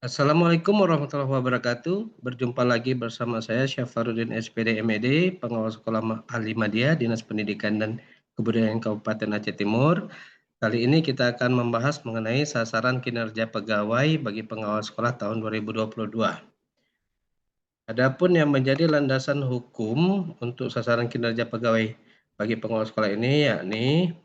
Assalamualaikum warahmatullahi wabarakatuh. Berjumpa lagi bersama saya Syafarudin SPD MED, Pengawas Sekolah Ahli Madya, Dinas Pendidikan dan Kebudayaan Kabupaten Aceh Timur. Kali ini kita akan membahas mengenai sasaran kinerja pegawai bagi pengawas sekolah tahun 2022. Adapun yang menjadi landasan hukum untuk sasaran kinerja pegawai bagi pengawas sekolah ini yakni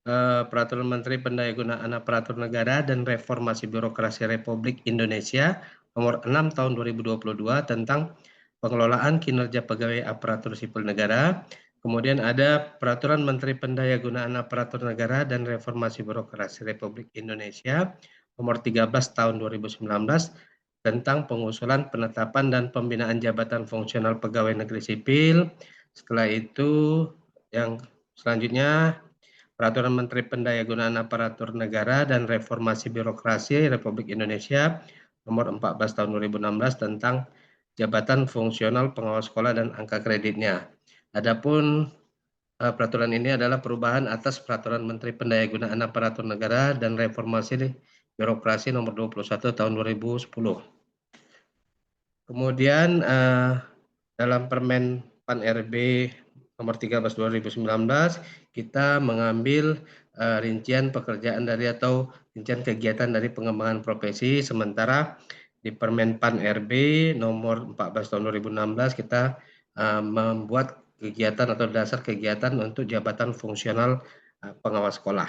Peraturan Menteri Pendayagunaan Aparatur Negara dan Reformasi Birokrasi Republik Indonesia Nomor 6 Tahun 2022 tentang pengelolaan kinerja pegawai aparatur sipil negara. Kemudian ada Peraturan Menteri Pendayagunaan Aparatur Negara dan Reformasi Birokrasi Republik Indonesia Nomor 13 Tahun 2019 tentang pengusulan penetapan dan pembinaan jabatan fungsional pegawai negeri sipil. Setelah itu yang selanjutnya Peraturan Menteri Pendayagunaan Aparatur Negara dan Reformasi Birokrasi Republik Indonesia Nomor 14 Tahun 2016 tentang jabatan fungsional pengawas sekolah dan angka kreditnya. Adapun peraturan ini adalah perubahan atas Peraturan Menteri Pendayagunaan Aparatur Negara dan Reformasi Birokrasi Nomor 21 Tahun 2010. Kemudian dalam Permen PAN RB Nomor 13 2019 kita mengambil rincian pekerjaan dari atau rincian kegiatan dari pengembangan profesi, sementara di Permen PAN RB Nomor 14 Tahun 2016 kita membuat kegiatan atau dasar kegiatan untuk jabatan fungsional pengawas sekolah.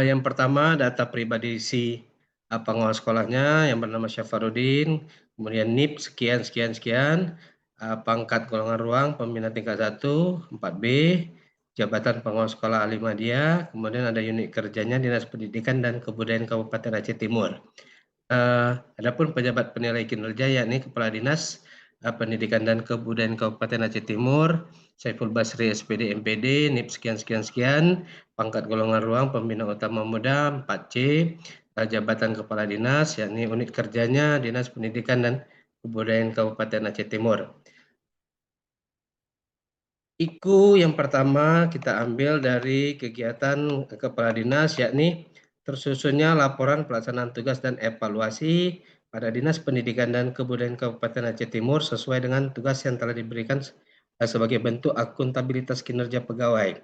Yang pertama data pribadi si pengawas sekolahnya yang bernama Syafarudin, kemudian NIP sekian sekian sekian, pangkat golongan ruang pembina tingkat 1 4B, jabatan pengawas sekolah ahli madya, kemudian ada unit kerjanya Dinas Pendidikan dan Kebudayaan Kabupaten Aceh Timur. Adapun pejabat penilai kinerja yakni Kepala Dinas Pendidikan dan Kebudayaan Kabupaten Aceh Timur, Saiful Basri SPD MPD, NIP sekian sekian sekian, pangkat golongan ruang pembina utama muda 4C, jabatan kepala dinas yakni unit kerjanya Dinas Pendidikan dan Kebudayaan Kabupaten Aceh Timur. IKU yang pertama kita ambil dari kegiatan kepala dinas yakni tersusunnya laporan pelaksanaan tugas dan evaluasi pada Dinas Pendidikan dan Kebudayaan Kabupaten Aceh Timur sesuai dengan tugas yang telah diberikan sebagai bentuk akuntabilitas kinerja pegawai.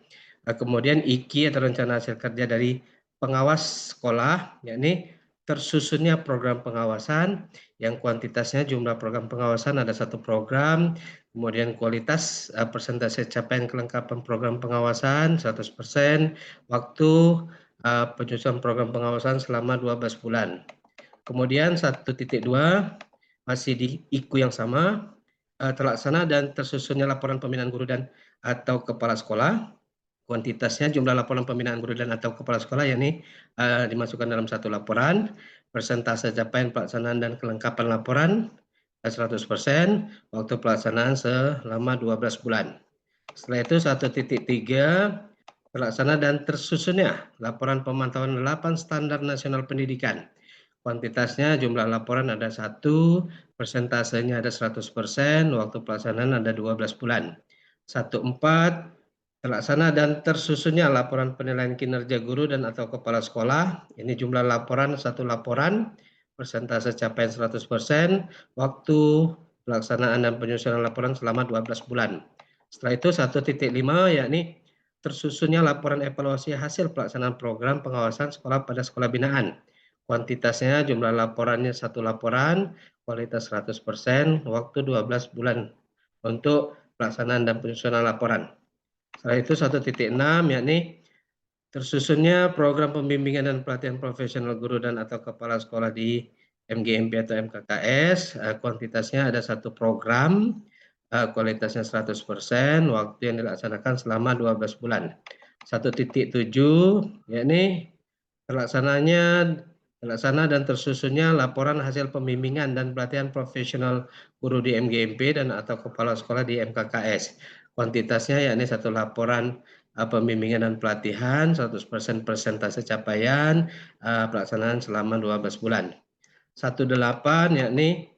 Kemudian IKI atau rencana hasil kerja dari pengawas sekolah yakni tersusunnya program pengawasan yang kuantitasnya jumlah program pengawasan ada 1 program, kemudian kualitas persentase capaian kelengkapan program pengawasan 100%, waktu penyusunan program pengawasan selama 12 bulan. Kemudian 1.2 masih di IKU yang sama, terlaksana dan tersusunnya laporan pembinaan guru dan atau kepala sekolah. Kuantitasnya jumlah laporan pembinaan guru dan atau kepala sekolah yakni dimasukkan dalam 1 laporan, persentase capaian pelaksanaan dan kelengkapan laporan 100%, waktu pelaksanaan selama 12 bulan. Setelah itu 1.3 terlaksana dan tersusunnya laporan pemantauan 8 standar nasional pendidikan. Kuantitasnya jumlah laporan ada 1, persentasenya ada 100%, waktu pelaksanaan ada 12 bulan. 1.4 terlaksana dan tersusunnya laporan penilaian kinerja guru dan atau kepala sekolah. Ini jumlah laporan 1 laporan, persentase capaian 100%, waktu pelaksanaan dan penyusunan laporan selama 12 bulan. Setelah itu 1.5 yakni tersusunnya laporan evaluasi hasil pelaksanaan program pengawasan sekolah pada sekolah binaan. Kuantitasnya jumlah laporannya 1 laporan, kualitas 100%, waktu 12 bulan untuk pelaksanaan dan penyusunan laporan. Setelah itu 1.6 yakni tersusunnya program pembimbingan dan pelatihan profesional guru dan atau kepala sekolah di MGMP atau MKKS, kuantitasnya ada 1 program, kualitasnya 100%, waktu yang dilaksanakan selama 12 bulan. 1.7 yakni terlaksana dan tersusunnya laporan hasil pembimbingan dan pelatihan profesional guru di MGMP dan atau kepala sekolah di MKKS. Kuantitasnya yakni 1 laporan pembimbingan dan pelatihan, 100% persentase capaian pelaksanaan selama 12 bulan. 1.8 yakni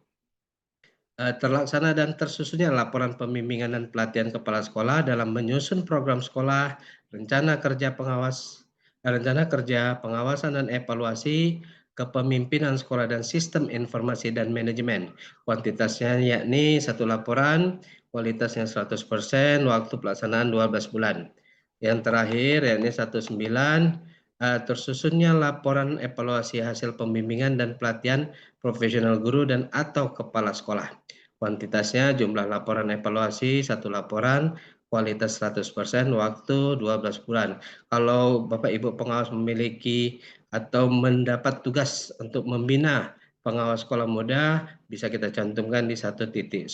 terlaksana dan tersusunnya laporan pembimbingan dan pelatihan kepala sekolah dalam menyusun program sekolah, rencana kerja pengawasan dan evaluasi kepemimpinan sekolah dan sistem informasi dan manajemen. Kuantitasnya yakni 1 laporan, kualitasnya 100%, waktu pelaksanaan 12 bulan. Yang terakhir yakni 19, tersusunnya laporan evaluasi hasil pembimbingan dan pelatihan profesional guru dan atau kepala sekolah. Kuantitasnya jumlah laporan evaluasi 1 laporan, kualitas 100%, waktu 12 bulan. Kalau Bapak Ibu pengawas memiliki atau mendapat tugas untuk membina pengawas sekolah muda, bisa kita cantumkan di 1.10.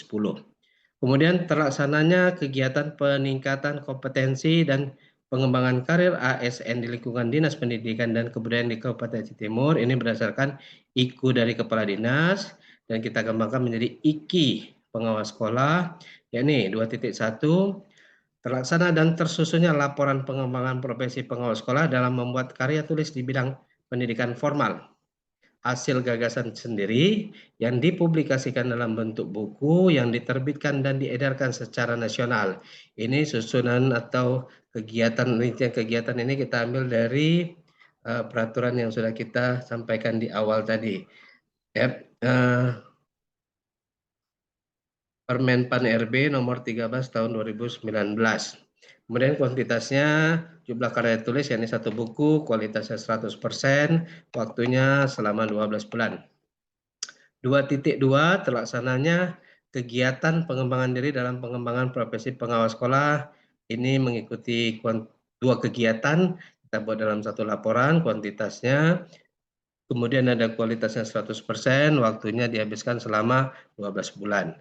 Kemudian terlaksananya kegiatan peningkatan kompetensi dan pengembangan karir ASN di lingkungan Dinas Pendidikan dan Kebudayaan di Kabupaten Aceh Timur ini berdasarkan IKU dari Kepala Dinas dan kita kembangkan menjadi IKI pengawas sekolah, yakni 2.1 terlaksana dan tersusunnya laporan pengembangan profesi pengawas sekolah dalam membuat karya tulis di bidang pendidikan formal. Hasil gagasan sendiri yang dipublikasikan dalam bentuk buku yang diterbitkan dan diedarkan secara nasional. Ini susunan atau kegiatan ini kita ambil dari peraturan yang sudah kita sampaikan di awal tadi. Permen Pan RB nomor 13 tahun 2019. Kemudian kuantitasnya jumlah karya tulis yakni 1 buku, kualitasnya 100%, waktunya selama 12 bulan. 2.2 terlaksananya kegiatan pengembangan diri dalam pengembangan profesi pengawas sekolah. Ini mengikuti 2 kegiatan, kita buat dalam 1 laporan, kuantitasnya, kemudian ada kualitasnya 100%, waktunya dihabiskan selama 12 bulan.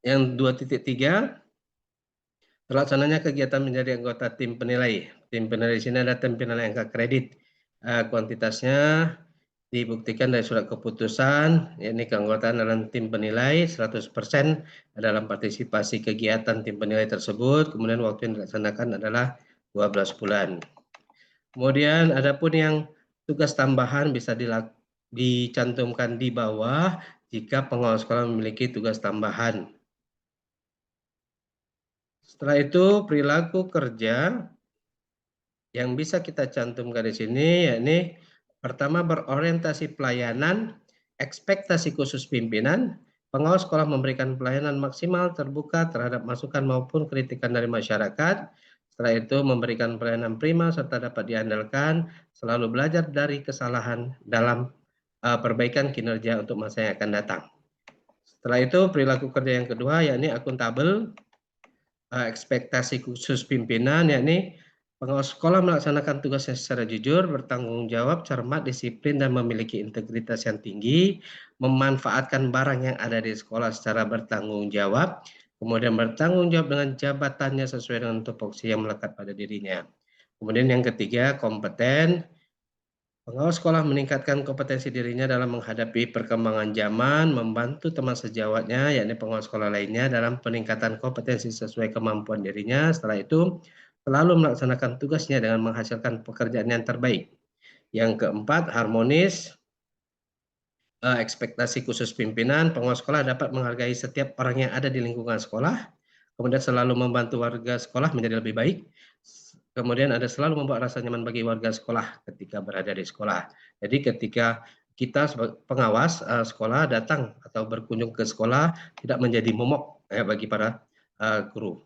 Yang 2.3 terlaksananya kegiatan menjadi anggota tim penilai. Tim penilai di sini ada tim penilai angka kredit. Kuantitasnya dibuktikan dari surat keputusan, yakni keanggotaan dalam tim penilai 100% dalam partisipasi kegiatan tim penilai tersebut. Kemudian waktu yang dilaksanakan adalah 12 bulan. Kemudian adapun yang tugas tambahan bisa dicantumkan di bawah jika pengawas sekolah memiliki tugas tambahan. Setelah itu perilaku kerja yang bisa kita cantumkan di sini yakni pertama berorientasi pelayanan, ekspektasi khusus pimpinan, pengawas sekolah memberikan pelayanan maksimal terbuka terhadap masukan maupun kritikan dari masyarakat. Setelah itu memberikan pelayanan prima serta dapat diandalkan, selalu belajar dari kesalahan dalam perbaikan kinerja untuk masa yang akan datang. Setelah itu perilaku kerja yang kedua yakni akuntabel, ekspektasi khusus pimpinan yakni pengawas sekolah melaksanakan tugasnya secara jujur, bertanggung jawab, cermat, disiplin, dan memiliki integritas yang tinggi, memanfaatkan barang yang ada di sekolah secara bertanggung jawab, kemudian bertanggung jawab dengan jabatannya sesuai dengan tupoksi yang melekat pada dirinya. Kemudian yang ketiga, kompeten. Pengawas sekolah meningkatkan kompetensi dirinya dalam menghadapi perkembangan zaman, membantu teman sejawatnya, yakni pengawas sekolah lainnya dalam peningkatan kompetensi sesuai kemampuan dirinya. Setelah itu, selalu melaksanakan tugasnya dengan menghasilkan pekerjaan yang terbaik. Yang keempat, harmonis, ekspektasi khusus pimpinan. Pengawas sekolah dapat menghargai setiap orang yang ada di lingkungan sekolah, kemudian selalu membantu warga sekolah menjadi lebih baik. Kemudian ada selalu membuat rasa nyaman bagi warga sekolah ketika berada di sekolah. Jadi ketika kita sebagai pengawas sekolah datang atau berkunjung ke sekolah tidak menjadi momok bagi para guru.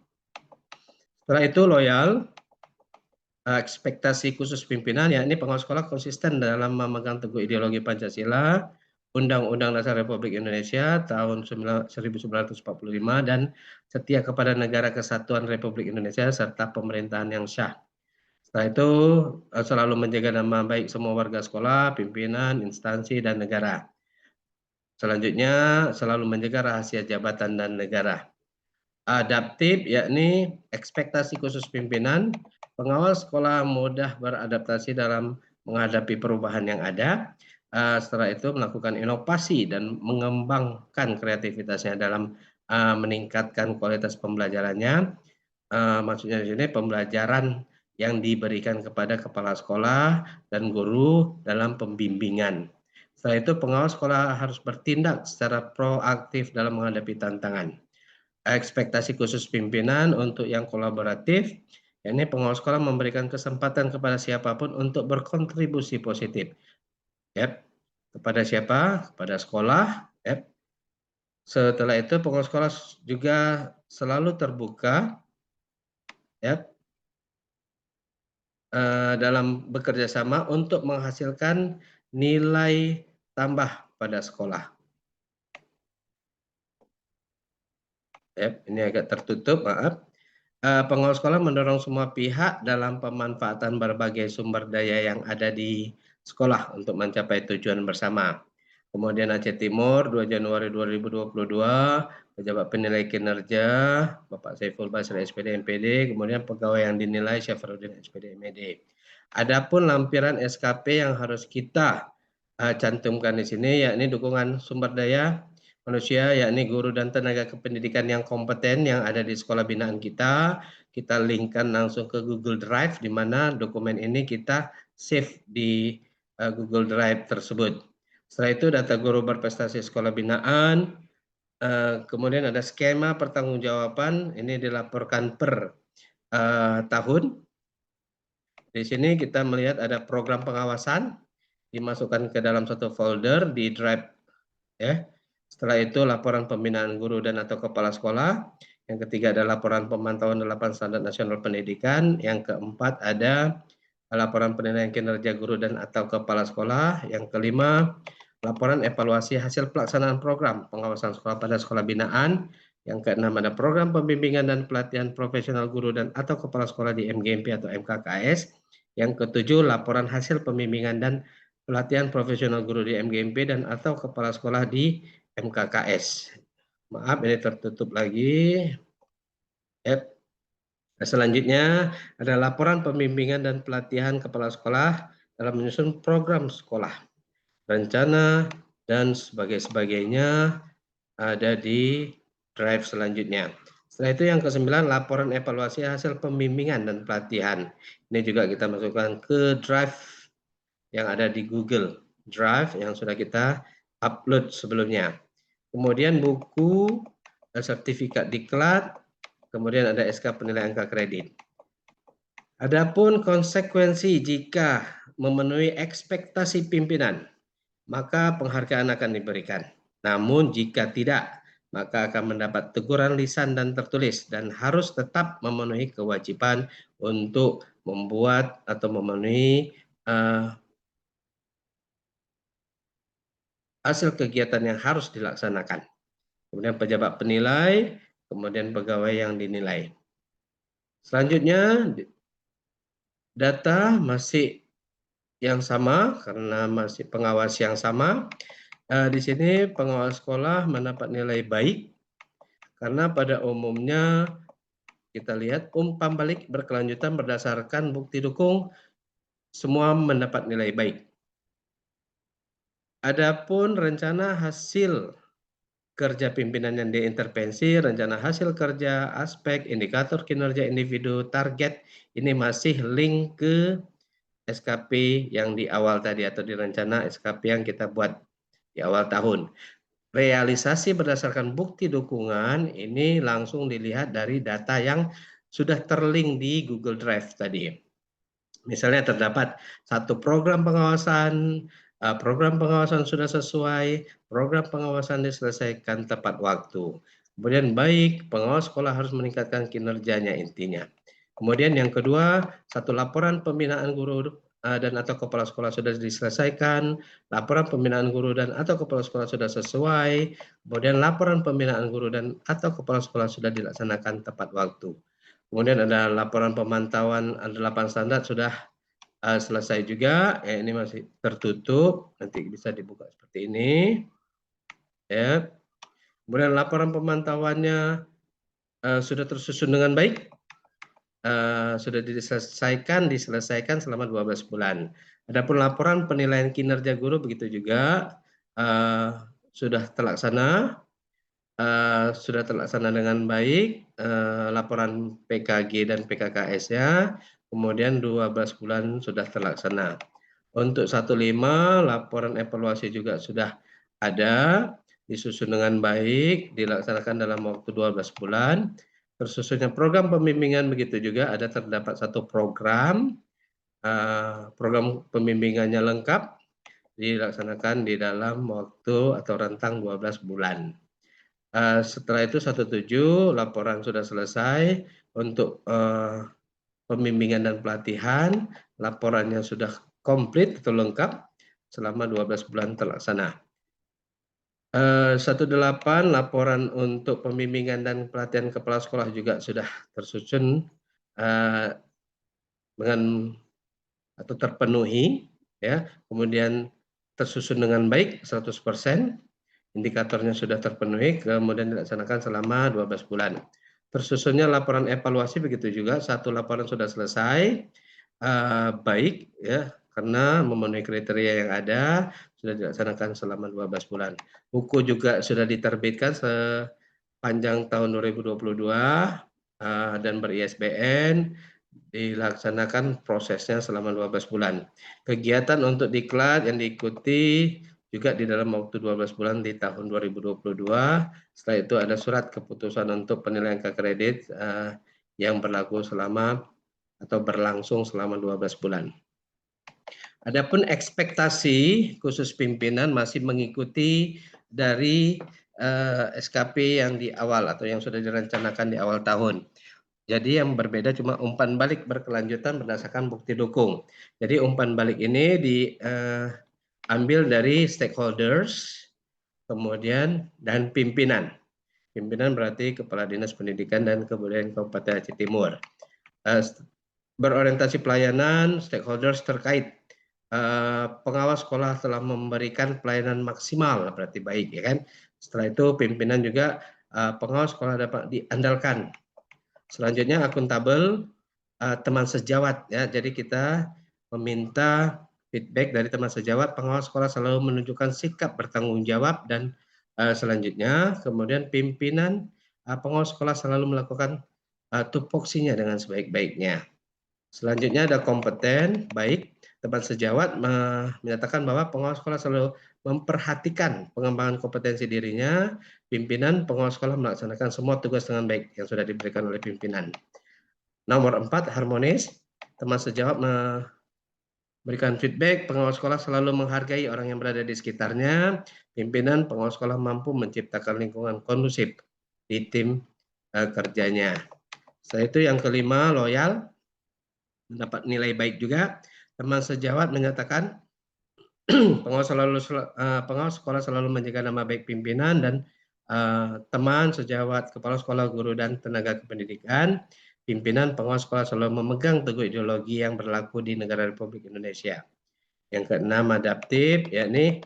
Setelah itu loyal, ekspektasi khusus pimpinan, yakni pengawas sekolah konsisten dalam memegang teguh ideologi Pancasila, Undang-Undang Dasar Republik Indonesia tahun 1945 dan setia kepada negara kesatuan Republik Indonesia serta pemerintahan yang syah. Setelah itu selalu menjaga nama baik semua warga sekolah, pimpinan, instansi, dan negara. Selanjutnya selalu menjaga rahasia jabatan dan negara. Adaptif yakni ekspektasi khusus pimpinan, pengawas sekolah mudah beradaptasi dalam menghadapi perubahan yang ada. Setelah itu melakukan inovasi dan mengembangkan kreativitasnya dalam meningkatkan kualitas pembelajarannya. Maksudnya di sini pembelajaran yang diberikan kepada kepala sekolah dan guru dalam pembimbingan. Setelah itu pengawas sekolah harus bertindak secara proaktif dalam menghadapi tantangan. Ekspektasi khusus pimpinan untuk yang kolaboratif, yakni pengawas sekolah memberikan kesempatan kepada siapapun untuk berkontribusi positif, Ya. Kepada siapa? Kepada sekolah. Ya. Setelah itu pengelola sekolah juga selalu terbuka ya dalam bekerja sama untuk menghasilkan nilai tambah pada sekolah. Ya, ini agak tertutup, maaf. Pengelola sekolah mendorong semua pihak dalam pemanfaatan berbagai sumber daya yang ada di sekolah untuk mencapai tujuan bersama. Kemudian Aceh Timur, 2 Januari 2022, pejabat penilai kinerja, Bapak Saiful Basri SPD MPD, kemudian pegawai yang dinilai Syafruddin SPD MED. Adapun lampiran SKP yang harus kita cantumkan di sini, yakni dukungan sumber daya manusia, yakni guru dan tenaga kependidikan yang kompeten yang ada di sekolah binaan kita linkkan langsung ke Google Drive, di mana dokumen ini kita save di Google Drive tersebut. Setelah itu data guru berprestasi sekolah binaan, kemudian ada skema pertanggungjawaban, ini dilaporkan per tahun. Di sini kita melihat ada program pengawasan, dimasukkan ke dalam satu folder di Drive ya. Setelah itu laporan pembinaan guru dan atau kepala sekolah. Yang ketiga ada laporan pemantauan 8 standar nasional pendidikan. Yang keempat ada laporan penilaian kinerja guru dan atau kepala sekolah. Yang kelima, laporan evaluasi hasil pelaksanaan program pengawasan sekolah pada sekolah binaan. Yang keenam ada program pembimbingan dan pelatihan profesional guru dan atau kepala sekolah di MGMP atau MKKS. Yang ketujuh, laporan hasil pembimbingan dan pelatihan profesional guru di MGMP dan atau kepala sekolah di MKKS. Maaf, ini tertutup lagi. Selanjutnya ada laporan pembimbingan dan pelatihan kepala sekolah dalam menyusun program sekolah, rencana, dan sebagainya ada di Drive selanjutnya. Setelah itu yang ke-9, laporan evaluasi hasil pembimbingan dan pelatihan. Ini juga kita masukkan ke Drive yang ada di Google Drive yang sudah kita upload sebelumnya. Kemudian buku, sertifikat diklat, kemudian ada SK penilaian angka kredit. Adapun konsekuensi jika memenuhi ekspektasi pimpinan, maka penghargaan akan diberikan. Namun jika tidak, maka akan mendapat teguran lisan dan tertulis dan harus tetap memenuhi kewajiban untuk membuat atau memenuhi hasil kegiatan yang harus dilaksanakan. Kemudian pejabat penilai, kemudian pegawai yang dinilai. Selanjutnya, data masih yang sama karena masih pengawas yang sama. Di sini pengawas sekolah mendapat nilai baik karena pada umumnya kita lihat umpan balik berkelanjutan berdasarkan bukti dukung semua mendapat nilai baik. Adapun rencana hasil kerja pimpinan yang diintervensi, rencana hasil kerja, aspek, indikator kinerja individu, target, ini masih link ke SKP yang di awal tadi atau di rencana SKP yang kita buat di awal tahun. Realisasi berdasarkan bukti dukungan ini langsung dilihat dari data yang sudah terlink di Google Drive tadi. Misalnya terdapat satu program pengawasan sudah sesuai, program pengawasan diselesaikan tepat waktu. Kemudian baik, pengawas sekolah harus meningkatkan kinerjanya intinya. Kemudian yang kedua, satu laporan pembinaan guru dan atau kepala sekolah sudah diselesaikan, laporan pembinaan guru dan atau kepala sekolah sudah sesuai, kemudian laporan pembinaan guru dan atau kepala sekolah sudah dilaksanakan tepat waktu. Kemudian ada laporan pemantauan 8 standar sudah selesai juga, ini masih tertutup, nanti bisa dibuka seperti ini. Ya. Kemudian laporan pemantauannya sudah tersusun dengan baik, sudah diselesaikan selama 12 bulan. Adapun laporan penilaian kinerja guru begitu juga sudah terlaksana dengan baik, laporan PKG dan PKKS-nya, kemudian 12 bulan sudah terlaksana. Untuk 15 laporan evaluasi juga sudah ada, disusun dengan baik, dilaksanakan dalam waktu 12 bulan. Tersusunnya program pembimbingan begitu juga ada terdapat satu program pembimbingannya lengkap, dilaksanakan di dalam waktu atau rentang 12 bulan. Setelah itu 17 laporan sudah selesai untuk pembimbingan dan pelatihan, laporannya sudah komplit atau lengkap selama 12 bulan terlaksana. 18 laporan untuk pembimbingan dan pelatihan kepala sekolah juga sudah tersusun dengan atau terpenuhi, ya, kemudian tersusun dengan baik 100%, indikatornya sudah terpenuhi, kemudian dilaksanakan selama 12 bulan. Tersusunnya laporan evaluasi begitu juga, 1 laporan sudah selesai, baik, ya, karena memenuhi kriteria yang ada, sudah dilaksanakan selama 12 bulan. Buku juga sudah diterbitkan sepanjang tahun 2022 dan ber-ISBN, dilaksanakan prosesnya selama 12 bulan. Kegiatan untuk diklat yang diikuti juga di dalam waktu 12 bulan di tahun 2022. Setelah itu ada surat keputusan untuk penilaian kredit yang berlaku selama atau berlangsung selama 12 bulan. Adapun ekspektasi khusus pimpinan masih mengikuti dari SKP yang di awal atau yang sudah direncanakan di awal tahun. Jadi yang berbeda cuma umpan balik berkelanjutan berdasarkan bukti dukung. Jadi umpan balik ini diambil dari stakeholders, kemudian dan pimpinan. Pimpinan berarti Kepala Dinas Pendidikan dan Kebudayaan Kabupaten Aceh Timur. Berorientasi pelayanan, stakeholders terkait pengawas sekolah telah memberikan pelayanan maksimal, berarti baik, ya kan. Setelah itu pimpinan juga pengawas sekolah dapat diandalkan. Selanjutnya akuntabel, teman sejawat, ya. Jadi kita meminta feedback dari teman sejawat, pengawas sekolah selalu menunjukkan sikap bertanggung jawab, dan selanjutnya kemudian pimpinan pengawas sekolah selalu melakukan tupoksinya dengan sebaik-baiknya. Selanjutnya ada kompeten, baik. Teman sejawat menyatakan bahwa pengawas sekolah selalu memperhatikan pengembangan kompetensi dirinya. Pimpinan pengawas sekolah melaksanakan semua tugas dengan baik yang sudah diberikan oleh pimpinan. Nomor 4, harmonis. Teman sejawat memberikan feedback, pengawas sekolah selalu menghargai orang yang berada di sekitarnya. Pimpinan pengawas sekolah mampu menciptakan lingkungan kondusif di tim kerjanya. Setelah itu yang kelima, loyal, mendapat nilai baik juga. Teman sejawat menyatakan pengawas sekolah selalu menjaga nama baik pimpinan dan teman sejawat, kepala sekolah, guru, dan tenaga kependidikan. Pimpinan pengawas sekolah selalu memegang teguh ideologi yang berlaku di negara Republik Indonesia. Yang keenam, adaptif, yakni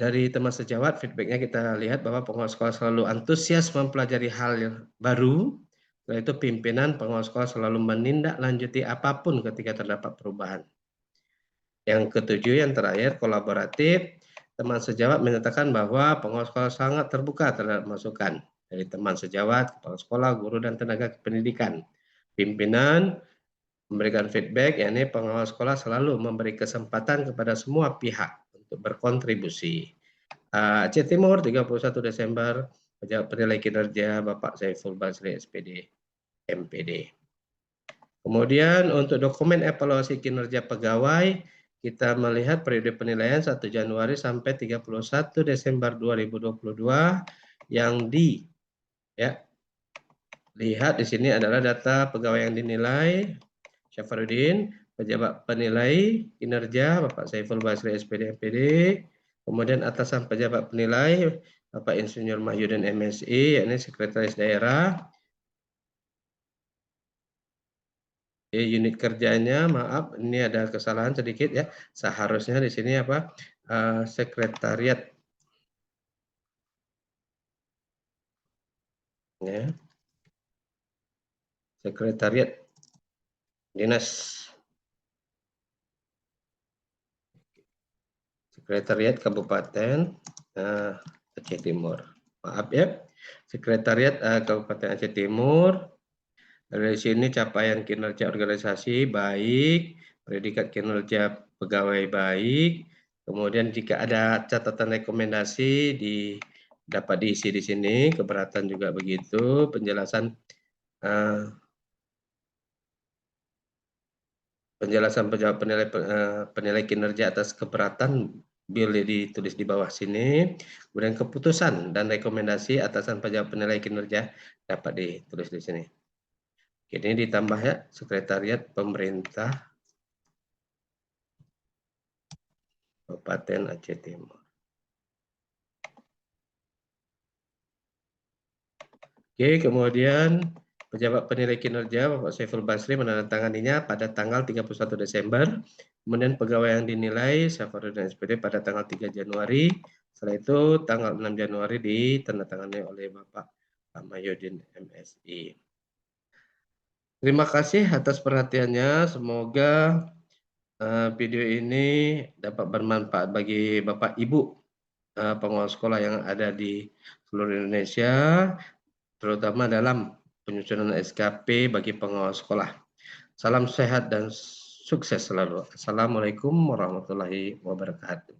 dari teman sejawat feedbacknya kita lihat bahwa pengawas sekolah selalu antusias mempelajari hal yang baru. Setelah itu pimpinan pengawas sekolah selalu menindaklanjuti apapun ketika terdapat perubahan. Yang ketujuh, yang terakhir, kolaboratif. Teman sejawat menyatakan bahwa pengawas sekolah sangat terbuka terhadap masukan dari teman sejawat, kepala sekolah, guru, dan tenaga kependidikan. Pimpinan memberikan feedback, yakni pengawas sekolah selalu memberi kesempatan kepada semua pihak untuk berkontribusi. Aceh Timur, 31 Desember, Pejabat Penilai Kinerja Bapak Saiful Basri, SPD, MPD. Kemudian untuk dokumen evaluasi kinerja pegawai, kita melihat periode penilaian 1 Januari sampai 31 Desember 2022 yang lihat di sini adalah data pegawai yang dinilai. Syafruddin, pejabat penilai kinerja Bapak Saiful Basri, SPD, MPD. Kemudian atasan pejabat penilai Bapak Insinyur Mahyudin, MSI, yakni Sekretaris Daerah. Unit kerjanya, maaf, ini ada kesalahan sedikit, ya. Seharusnya di sini apa? Sekretariat. Ya. Sekretariat Dinas. Sekretariat Kabupaten Aceh Timur. Maaf, ya. Sekretariat Kabupaten Aceh Timur. Dari sini capaian kinerja organisasi baik, predikat kinerja pegawai baik, kemudian jika ada catatan rekomendasi dapat diisi di sini, keberatan juga begitu, penjelasan penjelasan penjawab penilai kinerja atas keberatan boleh ditulis di bawah sini. Kemudian keputusan dan rekomendasi atasan penjawab penilai kinerja dapat ditulis di sini. Ini ditambah ya, Sekretariat Pemerintah Kabupaten Aceh Timur. Oke, kemudian pejabat penilai kinerja Bapak Saiful Basri menandatanganinya pada tanggal 31 Desember. Kemudian pegawai yang dinilai Safarudin SPD pada tanggal 3 Januari. Setelah itu tanggal 6 Januari ditandatangani oleh Bapak Mayudin MSI. Terima kasih atas perhatiannya. Semoga video ini dapat bermanfaat bagi Bapak Ibu pengelola sekolah yang ada di seluruh Indonesia, terutama dalam penyusunan SKP bagi pengelola sekolah. Salam sehat dan sukses selalu. Assalamualaikum warahmatullahi wabarakatuh.